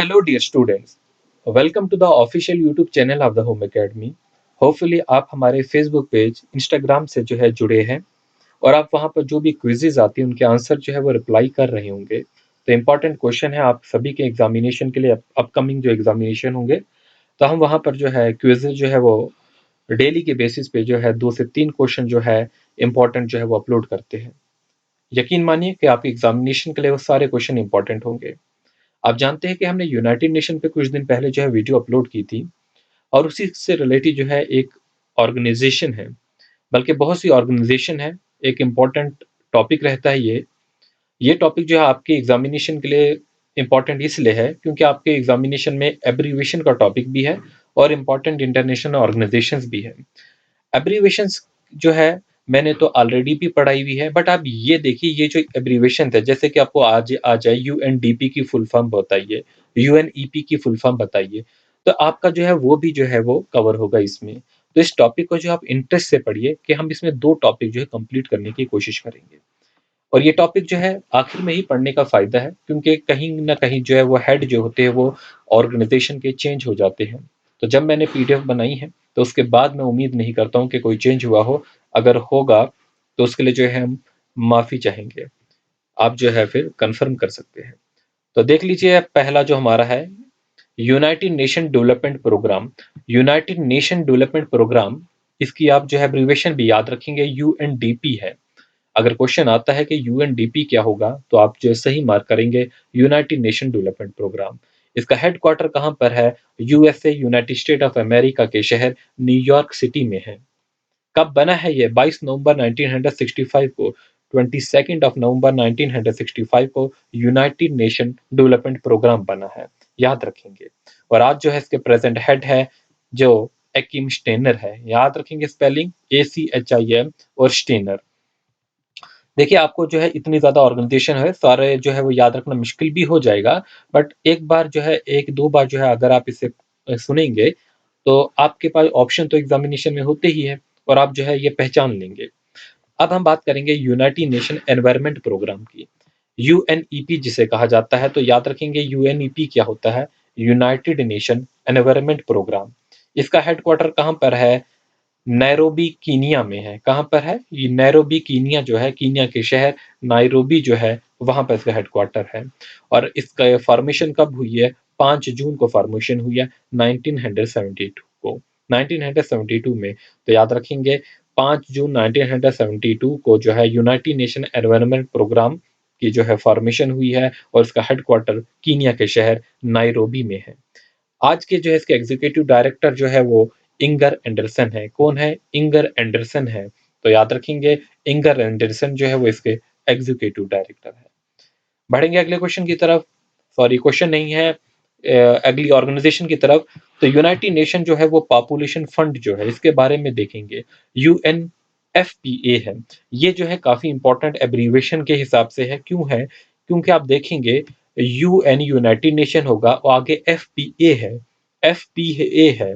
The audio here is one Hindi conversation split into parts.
Hello, dear students. Welcome to the official YouTube channel of the Home Academy. Hopefully आप हमारे Facebook पेज, Instagram से जो है जुड़े हैं और आप वहाँ पर जो भी क्विजेज आती हैं उनके आंसर जो है वो रिप्लाई कर रहे होंगे। तो इम्पोर्टेंट क्वेश्चन है आप सभी के एग्जामिनेशन के लिए अपकमिंग जो एग्जामिनेशन होंगे, तो हम वहाँ पर जो है क्विजेज जो है वो डेली के बेसिस पे जो है 2 से 3 क्वेश्चन जो है इम्पोर्टेंट जो है वो अपलोड करते हैं। यकीन मानिए कि आपके एग्जामिनेशन के लिए वो सारे क्वेश्चन इंपॉर्टेंट होंगे। आप जानते हैं कि हमने यूनाइटेड नेशन पे कुछ दिन पहले जो है वीडियो अपलोड की थी और उसी से रिलेटेड जो है एक ऑर्गेनाइजेशन है, बल्कि बहुत सी ऑर्गेनाइजेशन है। एक इम्पॉर्टेंट टॉपिक रहता है ये टॉपिक जो है आपके एग्जामिनेशन के लिए इम्पॉर्टेंट इसलिए है क्योंकि आपके एग्जामिनेशन में एब्रीविएशन का टॉपिक भी है और इम्पॉर्टेंट इंटरनेशनल ऑर्गेनाइजेशंस भी है। एब्रीविएशंस जो है मैंने तो ऑलरेडी भी पढ़ाई हुई है, बट आप ये देखिए ये जो एब्रीविएशन है, जैसे कि आपको आज आ जाए यूएनडीपी की फुल फॉर्म बताइए, यूएनईपी की फुल फॉर्म बताइए, तो आपका जो है वो भी जो है वो कवर होगा इसमें। तो इस टॉपिक को जो आप इंटरेस्ट से पढ़िए कि हम इसमें 2 टॉपिक जो है कंप्लीट करने की कोशिश करेंगे। और ये टॉपिक जो है आखिर में ही पढ़ने का फ़ायदा है क्योंकि कहीं न कहीं जो है वो हेड जो होते हैं वो ऑर्गेनाइजेशन के चेंज हो जाते हैं। तो जब मैंने पीडीएफ बनाई है तो उसके बाद मैं उम्मीद नहीं करता हूँ कि कोई चेंज हुआ हो। अगर होगा तो उसके लिए जो है हम माफ़ी चाहेंगे। आप जो है फिर कन्फर्म कर सकते हैं। तो देख लीजिए पहला जो हमारा है United Nation Development Programme. United Nation Development Programme, इसकी आप जो है एब्रिविएशन भी याद रखेंगे, यूएनडीपी है। अगर क्वेश्चन आता है कि यूएनडीपी क्या होगा तो आप जो सही मार्क करेंगे यूनाइटेड नेशन डेवलपमेंट प्रोग्राम। इसका हेडक्वार्टर कहाँ पर है? USA, United state of America के शहर न्यूयॉर्क सिटी में है। कब बना है ये? 22 नवंबर 1965 को, 22 नवंबर 1965 को यूनाइटेड नेशन डेवलपमेंट प्रोग्राम बना है, याद रखेंगे। और आज जो है इसके प्रेजेंट हेड है जो एकिम स्टेनर है, याद रखेंगे स्पेलिंग ACHIM और स्टेनर। देखिए आपको जो है इतनी ज़्यादा ऑर्गेनाइजेशन है, सारे जो है वो याद रखना मुश्किल भी हो जाएगा, बट एक बार जो है 1-2 बार जो है अगर आप इसे सुनेंगे, तो आपके पास ऑप्शन तो एग्ज़ामिनेशन में होते ही हैं और आप जो है ये पहचान लेंगे। अब हम बात करेंगे यूनाइटेड नेशन एनवायरनमेंट प्रोग्राम की। यूएनईपी जिसे कहा जाता है, तो याद रखेंगे यूएनईपी क्या होता है? United Nation Environment Programme. इसका हेडक्वार्टर कहाँ पर है? नैरोबी कीनिया में है। कहाँ पर है? ये नैरोबी कीनिया जो है, कीनिया के शहर नाइरोबी जो है वहाँ पर इसका हेडक्वार्टर है। और इसका फॉर्मेशन कब हुई है? 5 जून को फॉर्मेशन हुई है 1972 को, 1972 में। तो याद रखेंगे 5 जून 1972 को जो है यूनाइटेड नेशन एनवायरनमेंट प्रोग्राम की जो है फॉर्मेशन हुई है और इसका हेडक्वार्टर कीनिया के शहर नाइरोबी में है। आज के जो है इसके एग्जीक्यूटिव डायरेक्टर जो है वो इंगर एंडरसन है। कौन है? इंगर एंडरसन है। तो याद रखेंगे इंगर एंडरसन जो है वो इसके एग्जीक्यूटिव डायरेक्टर है। बढ़ेंगे अगले क्वेश्चन की तरफ। सॉरी, क्वेश्चन नहीं है, अगली ऑर्गेनाइजेशन की तरफ। तो यूनाइटेड नेशन जो है वो पॉपुलेशन फंड जो है इसके बारे में देखेंगे। यूएनएफपीए है। ये जो है काफी इंपॉर्टेंट एब्रीविएशन के हिसाब से है। क्यों है? क्योंकि आप देखेंगे यूएन यूनाइटेड नेशन होगा और आगे एफपीए है, एफपीए है,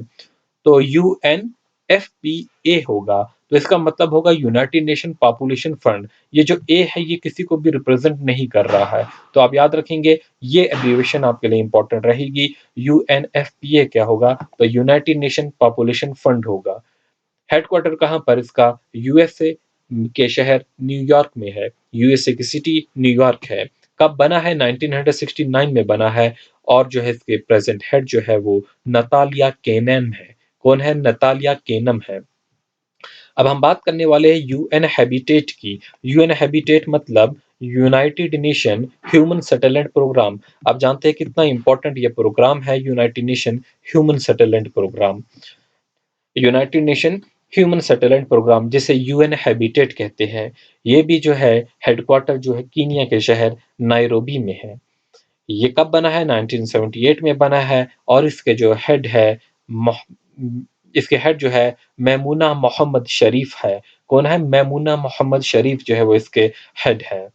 तो यूएनएफपीए होगा। तो इसका मतलब होगा यूनाइटेड नेशन पॉपुलेशन फंड। ये जो ए है ये किसी को भी रिप्रेजेंट नहीं कर रहा है, तो आप याद रखेंगे ये एब्रीविएशन आपके लिए इंपॉर्टेंट रहेगी। यूएनएफपीए क्या होगा? तो यूनाइटेड नेशन पॉपुलेशन फंड होगा। हेडक्वार्टर कहाँ पर इसका? यूएसए के शहर न्यूयॉर्क में है। यूएसए की सिटी न्यूयॉर्क है। कब बना है? 1969 में बना है। और जो है इसके प्रेजेंट हेड जो है वो नतालिया केनम है। कौन है? नतालिया केनम है। अब हम बात करने वाले हैं यूएन हैबिटेट की। यूएन हैबिटेट मतलब United Nation Human Settlement Programme. आप जानते हैं कितना इंपॉर्टेंट ये प्रोग्राम है, United Nation Human Settlement Programme. United Nation Human Settlement Programme जिसे यूएन हैबिटेट कहते हैं, ये भी जो है हेडक्वार्टर जो है कीनिया के शहर नाइरोबी में है। ये कब बना है? 1978 में बना है। और इसके जो हेड है इसके हेड जो है मैमूना मोहम्मद शरीफ है। कौन है? मैमूना मोहम्मद शरीफ जो है वो इसके हेड है।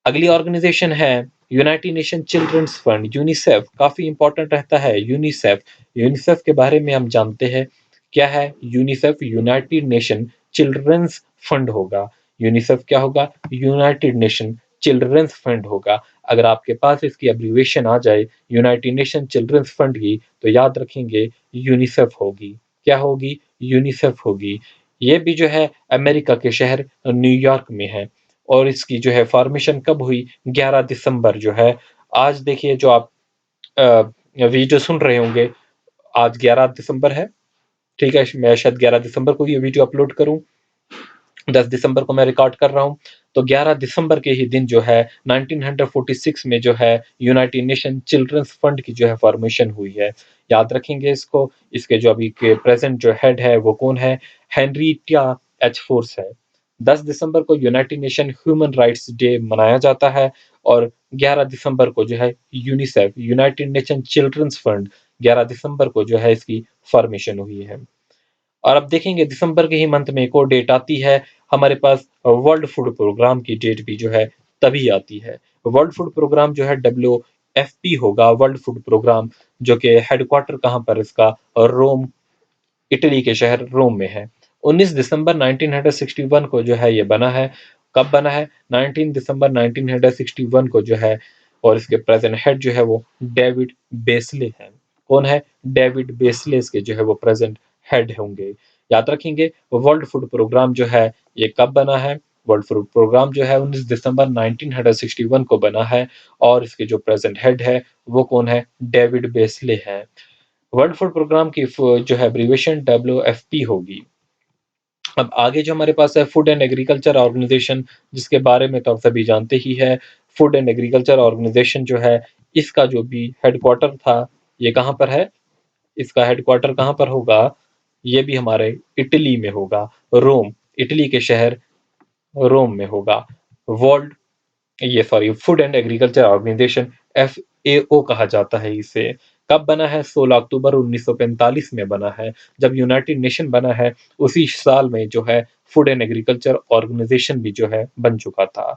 अगली ऑर्गेनाइजेशन है United Nation Children's Fund, UNICEF. काफी इंपॉर्टेंट रहता है यूनिसेफ। यूनिसेफ के बारे में हम जानते हैं क्या है? UNICEF United Nation Children's Fund होगा। यूनिसेफ क्या होगा? यूनाइटेड नेशन चिल्ड्रंस फंड होगा। अगर आपके पास इसकी एब्रीविएशन आ जाए यूनाइटेड नेशन चिल्ड्रंस फंड की, तो याद रखेंगे यूनिसेफ होगी। क्या होगी? यूनिसेफ होगी। ये भी जो है अमेरिका के शहर न्यूयॉर्क में है और इसकी जो है फॉर्मेशन कब हुई? 11 दिसंबर जो है, आज देखिए जो आप वीडियो सुन रहे होंगे, आज 11 दिसंबर है, ठीक है? मैं शायद 11 दिसंबर को ये वीडियो अपलोड करूँ, 10 दिसंबर को मैं रिकॉर्ड कर रहा हूँ, तो 11 दिसंबर के ही दिन जो है 1946 में जो है यूनाइटेड नेशन चिल्ड्रंस फंड की जो है फॉर्मेशन हुई है। याद रखेंगे इसको। इसके जो अभी के प्रेजेंट जो हेड है वो कौन है? हेनरिटा एच फोर्स है। 10 दिसंबर को United Nation Human Rights Day मनाया जाता है और 11 दिसंबर को जो है UNICEF United Nation Children's Fund 11 दिसंबर को जो है इसकी फॉर्मेशन हुई है। और अब देखेंगे दिसंबर के ही मंथ में एक और डेट आती है हमारे पास, वर्ल्ड फूड प्रोग्राम की डेट भी जो है तभी आती है। वर्ल्ड फूड प्रोग्राम जो है WFP होगा, वर्ल्ड फूड प्रोग्राम, जो कि हेडक्वार्टर कहाँ पर इसका? रोम, इटली के शहर रोम में है। 19 दिसंबर 1961 को जो है ये बना है। कब बना है? 19 दिसंबर 1961 को जो है, और इसके प्रेजेंट हेड जो है वो डेविड बेस्ले हैं। कौन है? डेविड बेस्ले इसके जो है वो प्रेजेंट हेड होंगे। याद रखेंगे वर्ल्ड फूड प्रोग्राम जो है ये कब बना है? वर्ल्ड फूड प्रोग्राम जो है 19 दिसंबर 1961 को बना है और इसके जो प्रेजेंट हेड है वो कौन है? डेविड बेस्ले हैं। वर्ल्ड फूड प्रोग्राम की जो है एब्रीविएशन WFP होगी। अब आगे जो हमारे पास है फूड एंड एग्रीकल्चर ऑर्गेनाइजेशन, जिसके बारे में तो आप सभी जानते ही है। फूड एंड एग्रीकल्चर ऑर्गेनाइजेशन जो है, इसका जो भी हेडक्वार्टर था ये कहाँ पर है? इसका हेडक्वार्टर कहाँ पर होगा? ये भी हमारे इटली में होगा, रोम, इटली के शहर रोम में होगा। वर्ल्ड ये sorry Food and Agriculture Organisation, FAO कहा जाता है इसे। कब बना है? 16 अक्टूबर 1945 में बना है। जब यूनाइटेड नेशन बना है उसी साल में जो है फूड एंड एग्रीकल्चर ऑर्गेनाइजेशन भी जो है बन चुका था।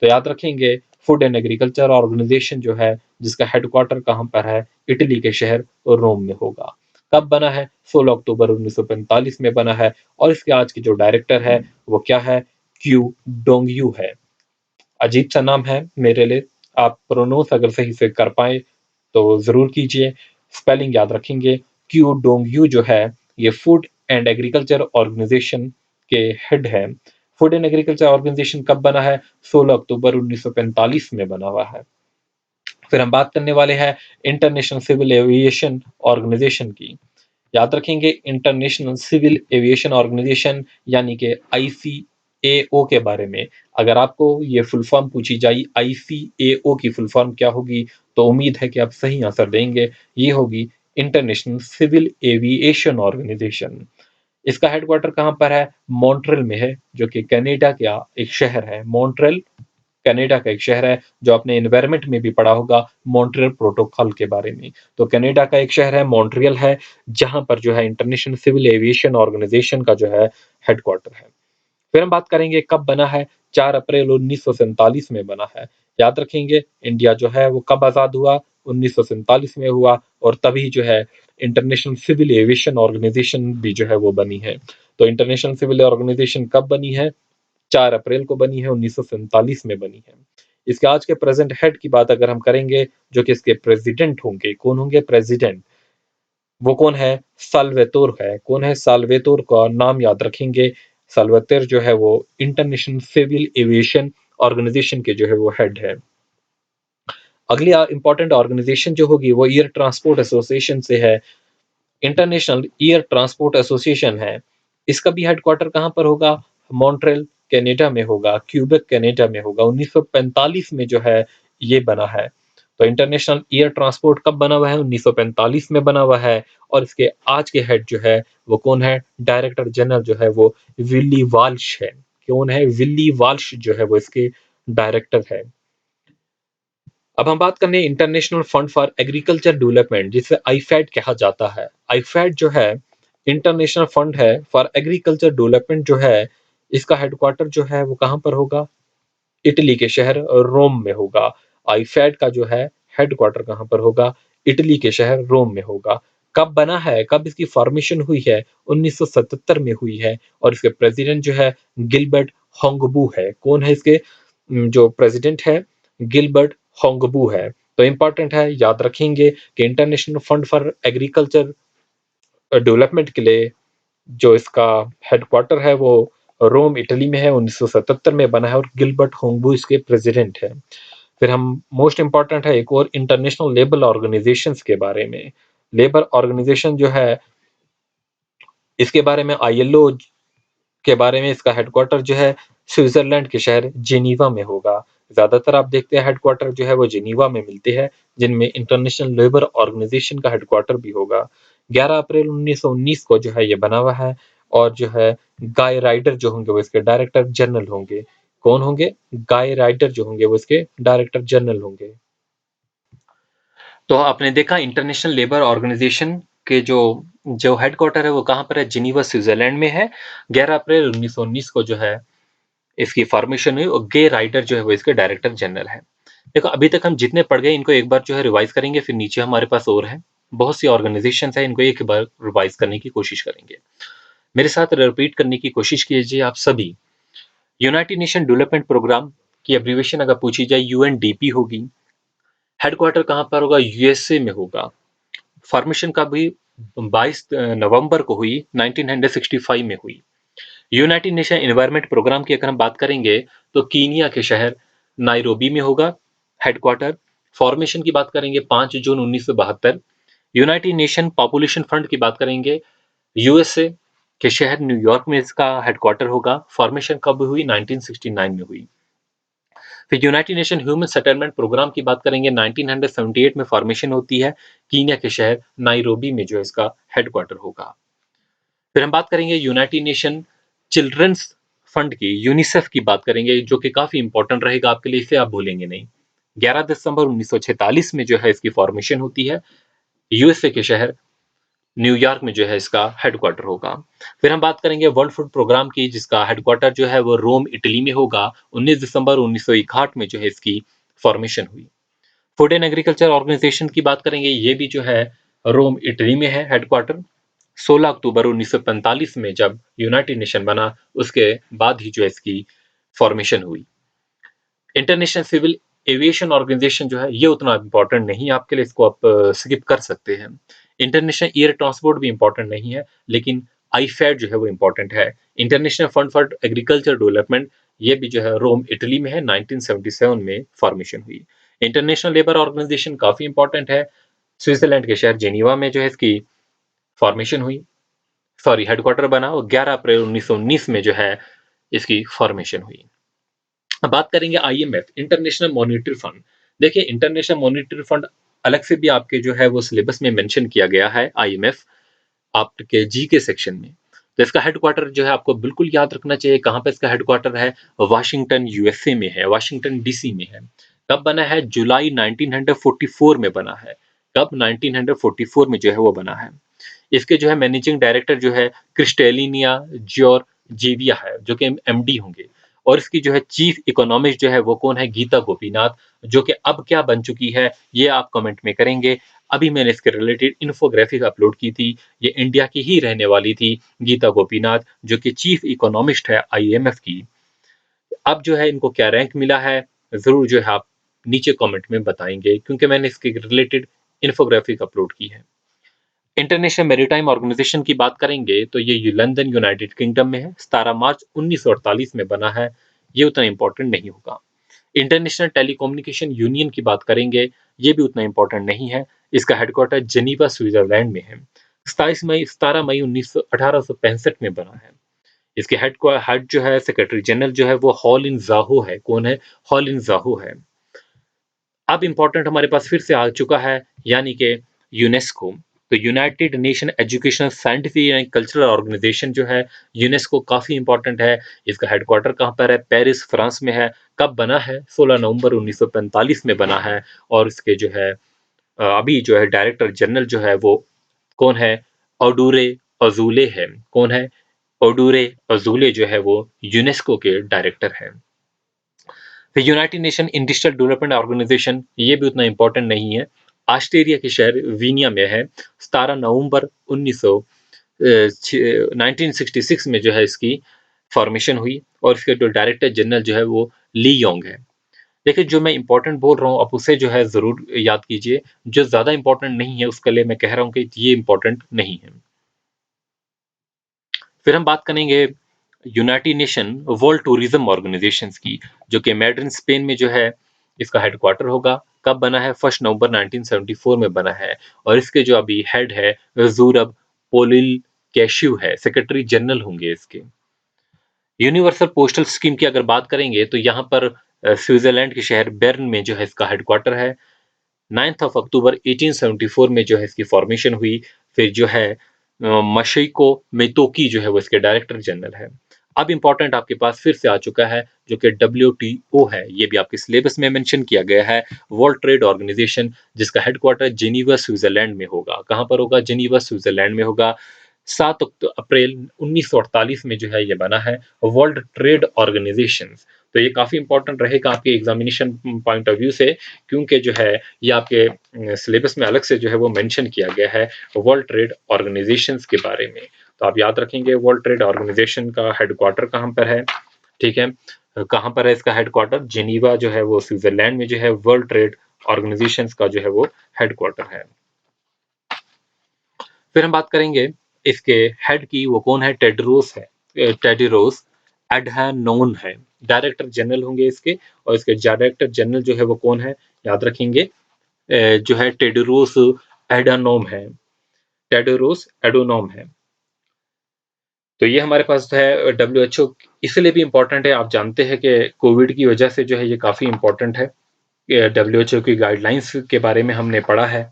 तो याद रखेंगे फूड एंड एग्रीकल्चर ऑर्गेनाइजेशन जो है, जिसका हेडक्वार्टर कहाँ पर है? इटली के शहर रोम में होगा। कब बना है? 16 अक्टूबर 1945 में बना है और इसके आज के जो डायरेक्टर है वो क्या है? क्यू डोंगयू है। अजीब सा नाम है मेरे लिए, आप प्रोनाउंस अगर सही से कर पाए तो जरूर कीजिए। स्पेलिंग याद रखेंगे। क्यू डोंग यू जो है ये फूड एंड एग्रीकल्चर ऑर्गेनाइजेशन के हेड है। फूड एंड एग्रीकल्चर ऑर्गेनाइजेशन कब बना है? 16 अक्टूबर 1945 में बना हुआ है। फिर हम बात करने वाले हैं इंटरनेशनल सिविल एविएशन ऑर्गेनाइजेशन की। याद रखेंगे इंटरनेशनल सिविल एविएशन ऑर्गेनाइजेशन यानी कि ICAO के बारे में। अगर आपको ये फुल फॉर्म पूछी जाए ICAO की फुल फॉर्म क्या होगी, तो उम्मीद है कि आप सही आंसर देंगे। ये होगी इंटरनेशनल सिविल एविएशन ऑर्गेनाइजेशन। इसका हेडक्वार्टर कहाँ पर है? मॉन्ट्रियल में है, जो कि कनाडा का एक शहर है। मॉन्ट्रियल कनाडा का एक शहर है, जो आपने एनवायरमेंट में भी पढ़ा होगा मॉन्ट्रियल प्रोटोकॉल के बारे में। तो कनाडा का एक शहर है मॉन्ट्रियल है, जहां पर जो है इंटरनेशनल सिविल एविएशन ऑर्गेनाइजेशन का जो है हेडक्वार्टर है। फिर हम बात करेंगे कब बना है? 4 अप्रैल 1947 में बना है। याद रखेंगे इंडिया जो है वो कब आजाद हुआ? 1947 में हुआ और तभी जो है इंटरनेशनल सिविल एविएशन ऑर्गेनाइजेशन भी जो है वो बनी है। तो इंटरनेशनल सिविल ऑर्गेनाइजेशन कब बनी है? 4 अप्रैल को बनी है, 1947 में बनी है। इसके आज के प्रेजेंट हेड की बात अगर हम करेंगे, जो कि इसके प्रेसिडेंट होंगे, कौन होंगे प्रेसिडेंट? वो कौन है? साल्वेतोर है। कौन है? साल्वेतोर का नाम याद रखेंगे। साल्वेतोर जो है वो इंटरनेशनल सिविल एविएशन ऑर्गेनाइजेशन के जो है वो हेड है। अगली इंपॉर्टेंट ऑर्गेनाइजेशन जो होगी वो एयर ट्रांसपोर्ट एसोसिएशन से है। इंटरनेशनल एयर ट्रांसपोर्ट एसोसिएशन है। इसका भी हेडक्वार्टर कहाँ पर होगा? मॉन्ट्रियल कनाडा में होगा, क्यूबेक कनाडा में होगा। 1945 में जो है ये बना है। तो इंटरनेशनल एयर ट्रांसपोर्ट कब बना हुआ है? 1945 में बना हुआ है और इसके आज के हेड जो है वो कौन है? डायरेक्टर जनरल जो है वो विली वाल्श है। कौन है? विली वाल्श जो है वो इसके डायरेक्टर है। अब हम बात करने international fund for agriculture development, जिसे आईफैड कहा जाता है। आईफैड जो है इंटरनेशनल फंड है फॉर एग्रीकल्चर डेवलपमेंट जो है, इसका हेडक्वार्टर जो है वो कहाँ पर होगा? इटली के शहर रोम में होगा। आईफैड का जो है हेडक्वार्टर कहाँ पर होगा? इटली के शहर रोम में होगा। कब बना है? कब इसकी फॉर्मेशन हुई है? 1977 में हुई है और इसके प्रेसिडेंट जो है गिलबर्ट होंगबू है। कौन है इसके जो प्रेसिडेंट है? गिलबर्ट होंगबू है। तो इंपॉर्टेंट है, याद रखेंगे कि international fund for agriculture development के लिए जो इसका हेडक्वार्टर है वो रोम इटली में है, 1977 में बना है और गिलबर्ट होंगबू इसके प्रेसिडेंट है। फिर हम मोस्ट इंपॉर्टेंट है एक और इंटरनेशनल लेबर ऑर्गेनाइजेशंस के बारे में। लेबर ऑर्गेनाइजेशन जो है इसके बारे में आईएलओ के बारे में, इसका हेडक्वार्टर जो है स्विट्जरलैंड के शहर जेनीवा में होगा। ज्यादातर आप देखते हैं हेडक्वार्टर जो है वो जेनीवा में मिलते हैं, जिनमें इंटरनेशनल लेबर ऑर्गेनाइजेशन का हेडक्वार्टर भी होगा। 11 अप्रैल 1919 को जो है ये बना हुआ है और जो है गाय राइडर जो होंगे वो इसके डायरेक्टर जनरल होंगे। कौन होंगे? गाय राइडर जो होंगे वो इसके डायरेक्टर जनरल होंगे। तो आपने देखा इंटरनेशनल लेबर ऑर्गेनाइजेशन के जो जो हेडक्वार्टर है वो कहाँ पर है? जिनीवा स्विट्जरलैंड में है। 11 अप्रैल 1919 को जो है इसकी फॉर्मेशन हुई और गे राइडर जो है वो इसके डायरेक्टर जनरल है। देखो अभी तक हम जितने पढ़ गए इनको एक बार जो है रिवाइज करेंगे, फिर नीचे हमारे पास और है बहुत सी ऑर्गेनाइजेशंस है, इनको एक बार रिवाइज करने की कोशिश करेंगे। मेरे साथ रिपीट करने की कोशिश कीजिए आप सभी। यूनाइटेड नेशन डेवलपमेंट प्रोग्राम की एब्रीविएशन अगर पूछी जाए यूएनडीपी होगी। हेडक्वार्टर कहाँ पर होगा? यूएसए में होगा। फॉर्मेशन का भी 22 नवंबर को हुई, 1965 में हुई। यूनाइटेड नेशन एनवायरनमेंट प्रोग्राम की अगर हम बात करेंगे तो कीनिया के शहर नाइरोबी में होगा हेडक्वार्टर। फॉर्मेशन की बात करेंगे 5 जून 1972। यूनाइटेड नेशन पॉपुलेशन फंड की बात करेंगे यूएसए के शहर न्यूयॉर्क में इसका हेडक्वार्टर होगा। फॉर्मेशन कब हुई? 1969 में हुई। फिर United Nation Human Settlement Programme की बात करेंगे 1978 में फॉर्मेशन होती है कीनिया के शहर नाइरोबी में जो इसका हेडक्वार्टर होगा। फिर हम बात करेंगे यूनाइटेड नेशन चिल्ड्रंस फंड की, यूनिसेफ की बात करेंगे जो कि काफी इंपॉर्टेंट रहेगा आपके लिए, इसे आप भूलेंगे नहीं। 11 दिसंबर 1946 में जो है इसकी फॉर्मेशन होती है यूएसए के शहर न्यूयॉर्क में जो है इसका हेडक्वार्टर होगा। फिर हम बात करेंगे वर्ल्ड फूड प्रोग्राम की जिसका हेडक्वार्टर जो है वो रोम इटली में होगा। 19 दिसंबर 1961 में जो है इसकी फॉर्मेशन हुई। फूड एंड एग्रीकल्चर ऑर्गेनाइजेशन की बात करेंगे, ये भी जो है रोम इटली में है हेडक्वार्टर। 16 अक्टूबर 1945 में जब यूनाइटेड नेशन बना उसके बाद ही जो है इसकी फॉर्मेशन हुई। इंटरनेशनल सिविल एविएशन ऑर्गेनाइजेशन जो है ये उतना इंपॉर्टेंट नहीं है आपके लिए, इसको आप स्किप कर सकते हैं। इंटरनेशनल एयर ट्रांसपोर्ट भी इंपॉर्टेंट नहीं है, लेकिन आईफैड जो है वो इंपॉर्टेंट है। International fund for agriculture development ये भी जो है रोम इटली में है, 1977 में फॉर्मेशन हुई। इंटरनेशनल लेबर ऑर्गेनाइजेशन काफी इंपॉर्टेंट है, स्विट्जरलैंड के शहर जेनीवा में जो है इसकी फॉर्मेशन हुई, सॉरी हेडक्वार्टर बना, और 11 अप्रैल 1919 में जो है इसकी फॉर्मेशन हुई। अब बात करेंगे आईएमएफ, इंटरनेशनल मॉनेटरी फंड। देखिए इंटरनेशनल मॉनेटरी फंड अलग से भी आपके जो है वो सिलेबस में मेंशन किया गया है आईएमएफ आपके जी के सेक्शन में। तो इसका हेडक्वार्टर जो है आपको बिल्कुल याद रखना चाहिए। कहाँ पे इसका हेडक्वार्टर है? वाशिंगटन यूएसए में है, वाशिंगटन डीसी में है। कब बना है? जुलाई 1944 में बना है। कब? 1944 में जो है वो बना है। इसके जो है मैनेजिंग डायरेक्टर जो है क्रिस्टेलिनिया जॉर्जिविया है जो कि एमडी होंगे। और इसकी जो है चीफ इकोनॉमिस्ट जो है वो कौन है? गीता गोपीनाथ, जो कि अब क्या बन चुकी है ये आप कमेंट में करेंगे। अभी मैंने इसके रिलेटेड इन्फोग्राफिक अपलोड की थी, ये इंडिया की ही रहने वाली थी गीता गोपीनाथ, जो कि चीफ इकोनॉमिस्ट है आईएमएफ की। अब जो है इनको क्या रैंक मिला है जरूर जो है आप नीचे कमेंट में बताएंगे, क्योंकि मैंने इसके रिलेटेड इन्फोग्राफिक अपलोड की है। इंटरनेशनल मैरीटाइम ऑर्गेनाइजेशन की बात करेंगे तो ये लंदन यूनाइटेड किंगडम में है, 17 मार्च 1948 में बना है, ये उतना इंपॉर्टेंट नहीं होगा। इंटरनेशनल टेलीकम्युनिकेशन यूनियन की बात करेंगे, ये भी उतना इंपॉर्टेंट नहीं है, इसका हेडक्वार्टर जेनीवा स्विट्जरलैंड में है। 17 मई 1865 में बना है। इसके हेड जो है सेक्रेटरी जनरल जो है वो हॉल इन जाहो है। कौन है? हॉल इन जाहो है। अब इंपॉर्टेंट हमारे पास फिर से आ चुका है, यानी कि यूनेस्को। तो United Nation Educational Scientific and Cultural Organisation जो है यूनेस्को काफी इंपॉर्टेंट है। इसका हेडक्वार्टर कहाँ पर है? पेरिस फ्रांस में है। कब बना है? 16 नवंबर 1945 में बना है। और इसके जो है अभी जो है डायरेक्टर जनरल जो है वो कौन है? ओडूरे अजूले है। कौन है? ओडूरे अजूले जो है वो यूनेस्को के डायरेक्टर है। फिर United Nation Industrial Development Organisation, ये भी उतना इंपॉर्टेंट नहीं है, ऑस्ट्रेलिया के शहर वीनिया में है। 17 नवंबर 1966 में जो है इसकी फॉर्मेशन हुई और इसके जो डायरेक्टर जनरल जो है वो ली योंग है। देखिए, जो मैं इम्पोर्टेंट बोल रहा हूँ, आप उसे जो है ज़रूर याद कीजिए, जो ज़्यादा इम्पोर्टेंट नहीं है, उसके लिए मैं कह रहा हूँ कि ये इम्पोर्टेंट नहीं है। फिर हम बात करेंगे United nation world tourism organisations की, जो कि मैड्रिड स्पेन में जो है इसका हेडक्वार्टर होगा। कब बना है? 1 नवंबर 1974 में बना है, और इसके जो अभी हेड है ज़ुरब पोलिल कैश्यू है, सेक्रेटरी जनरल होंगे इसके। यूनिवर्सल पोस्टल स्कीम की अगर बात करेंगे तो यहाँ पर स्विट्जरलैंड के शहर बेर्न में जो है इसका हेडक्वार्टर है। 9th ऑफ अक्टूबर 1874 में जो है इसकी फॉर्मेशन हुई। फिर जो है मशईको मेतोकी जो है वो इसके डायरेक्टर जनरल है। अब इंपॉर्टेंट आपके पास फिर से आ चुका है, जो कि डब्ल्यूटीओ है, ये भी आपके सिलेबस में मेंशन किया गया है। वर्ल्ड ट्रेड ऑर्गेनाइजेशन, जिसका हेडक्वार्टर जेनीवा स्विट्जरलैंड में होगा। कहाँ पर होगा? जेनीवा स्विट्जरलैंड में होगा। 7 अप्रैल 1948 में जो है ये बना है वर्ल्ड ट्रेड ऑर्गेनाइजेशन। तो ये काफी इंपॉर्टेंट रहेगा आपके एग्जामिनेशन पॉइंट ऑफ व्यू से, क्योंकि जो है ये आपके सिलेबस में अलग से जो है वो मेंशन किया गया है वर्ल्ड ट्रेड ऑर्गेनाइजेशंस के बारे में। तो आप याद रखेंगे वर्ल्ड ट्रेड ऑर्गेनाइजेशन का हेडक्वार्टर कहाँ पर है, ठीक है। कहाँ पर है इसका हेडक्वार्टर? जेनीवा जो है वो स्विट्जरलैंड में जो है वर्ल्ड ट्रेड ऑर्गेनाइजेशन का जो है वो हेडक्वार्टर है। फिर हम बात करेंगे इसके हेड की, वो कौन है? टेड्रोस है, टेड्रोस एडहानोम है, डायरेक्टर जनरल होंगे इसके। और इसके डायरेक्टर जनरल जो है वो कौन है? याद रखेंगे जो है टेड्रोस एडानोम है, टेड्रोस एडोनोम है। तो ये हमारे पास है डब्ल्यूएचओ। इसलिए भी इंपॉर्टेंट है, आप जानते हैं कि कोविड की वजह से जो है ये काफ़ी इंपॉर्टेंट है। डब्ल्यूएचओ की गाइडलाइंस के बारे में हमने पढ़ा है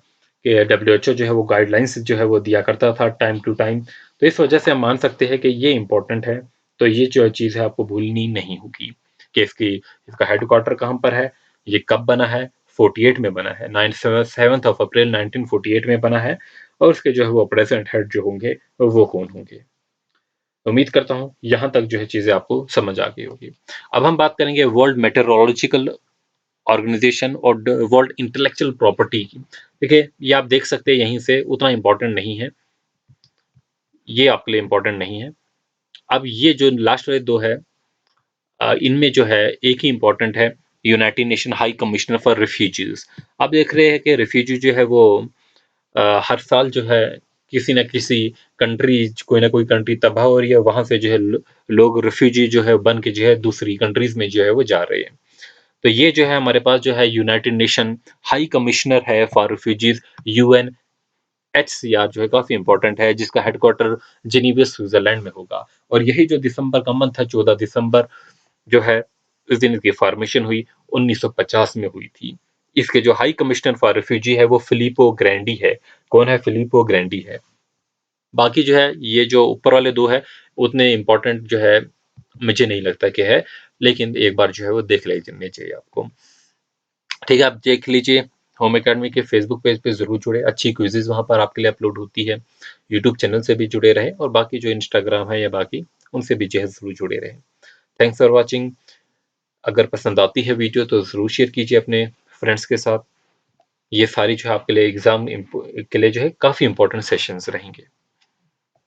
कि डब्ल्यूएचओ जो है वो गाइडलाइंस जो है वो दिया करता था टाइम टू टाइम। तो इस वजह से हम मान सकते हैं कि ये इंपॉर्टेंट है। तो ये जो चीज़ है आपको भूलनी नहीं होगी कि इसका हेडक्वार्टर कहाँ पर है, ये कब बना है? 48 में बना है, 7 ऑफ अप्रैल 1948 में बना है। और उसके जो है वो प्रेजेंट हेड जो होंगे वो कौन होंगे। उम्मीद करता हूँ यहाँ तक जो है चीज़ें आपको समझ आ गई होगी। अब हम बात करेंगे वर्ल्ड मेटेरोलॉजिकल ऑर्गेनाइजेशन और वर्ल्ड इंटेलेक्चुअल प्रॉपर्टी की। देखिए, ये आप देख सकते हैं यहीं से, उतना इंपॉर्टेंट नहीं है, ये आपके लिए इंपॉर्टेंट नहीं है। अब ये जो लास्ट वाले दो है, इनमें जो है एक ही इंपॉर्टेंट है, United nation high commissioner for refugees. आप देख रहे हैं कि रिफ्यूजी जो है वो हर साल जो है किसी न किसी कंट्री, कोई ना कोई कंट्री तबाह हो रही है, वहां से जो है लोग रिफ्यूजी जो है बन के जो है दूसरी कंट्रीज में जो है वो जा रहे हैं। तो ये जो है हमारे पास जो है यूनाइटेड नेशन हाई कमिश्नर है फॉर रिफ्यूजीज, यूएनएचसीआर, जो है काफी इंपॉर्टेंट है, जिसका हेडक्वार्टर जेनीवा स्विट्जरलैंड में होगा। और यही जो दिसंबर का मंथ है, 14 दिसंबर जो है, इस दिन इसकी फॉर्मेशन हुई, 1950 में हुई थी। इसके जो हाई कमिश्नर फॉर रिफ्यूजी है वो फिलिपो ग्रैंडी है। कौन है? फिलिपो ग्रैंडी है। बाकी जो है ये जो ऊपर वाले दो है उतने इंपॉर्टेंट जो है मुझे नहीं लगता कि है, लेकिन एक बार जो है वो देख लेने चाहिए आपको। ठीक है, आप देख लीजिए, होम एकेडमी के फेसबुक पेज पे जरूर जुड़े, अच्छी क्विजेज वहां पर आपके लिए अपलोड होती है। यूट्यूब चैनल से भी जुड़े रहे, और बाकी जो इंस्टाग्राम है या बाकी उनसे भी जो है जरूर जुड़े रहे। Thanks for watching. अगर पसंद आती है वीडियो तो ज़रूर शेयर कीजिए अपने फ्रेंड्स के साथ। ये सारी जो है आपके लिए एग्ज़ाम के लिए जो है काफ़ी इंपॉर्टेंट सेशंस रहेंगे।